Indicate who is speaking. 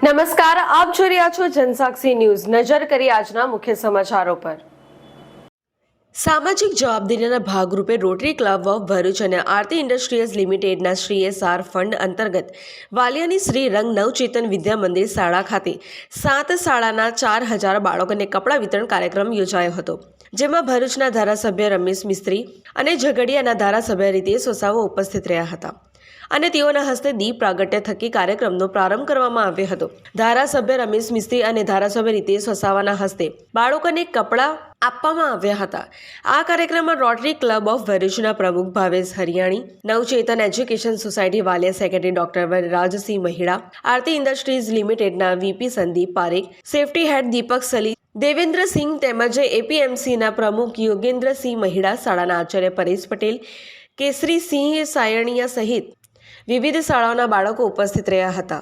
Speaker 1: નમસ્કાર, આપ જોઈ રહ્યા છો જનસાક્ષી ન્યૂઝ। નજર કરી આજના મુખ્ય સમાચારો પર। સામાજિક જવાબદારીના ભાગરૂપે રોટરી ક્લબ ઓફ ભરૂચ અને આરતી ઇન્ડસ્ટ્રીઝ લિમિટેડના CSR ફંડ અંતર્ગત વાલિયાની શ્રી રંગ નવચેતન વિદ્યા મંદિર શાળા ખાતે 7 શાળાના 4000 બાળકોને કપડાં વિતરણ કાર્યક્રમ યોજાયો હતો, જેમાં ભરૂચના ધારાસભ્ય રમેશ મિસ્ત્રી અને ઝઘડિયાના ધારાસભ્ય રીતેશ વસાવા ઉપસ્થિત રહ્યા હતા અને તેઓના હસ્તે દીપ પ્રાગટ્ય થકી કાર્યક્રમનો પ્રારંભ કરવામાં આવ્યો હતો। ધારાસભ્ય રમેશ મિસ્ત્રી અને ધારાસભ્ય રીતેશ વસાવાના હસ્તે બાળકોને કપડાં આપવામાં આવ્યા હતા। આ કાર્યક્રમમાં રોટરી ક્લબ ઓફ ભરૂચના પ્રમુખ Bhavesh Hariyani, Navchetan education society Valia secretary doctor Vanrajsinh Mahida, Aarti industries લિમિટેડના VP Sandip Parekh, safety head Deepak Sali, Devendrasinh તેમજ APMCના પ્રમુખ યોગેન્દ્રસિંહ મહિડા, શાળાના આચાર્ય પરેશ પટેલ, કેસરીસિંહ સાયણિયા સહિત વિવિધ શાળાઓના બાળકો ઉપસ્થિત રહ્યા હતા।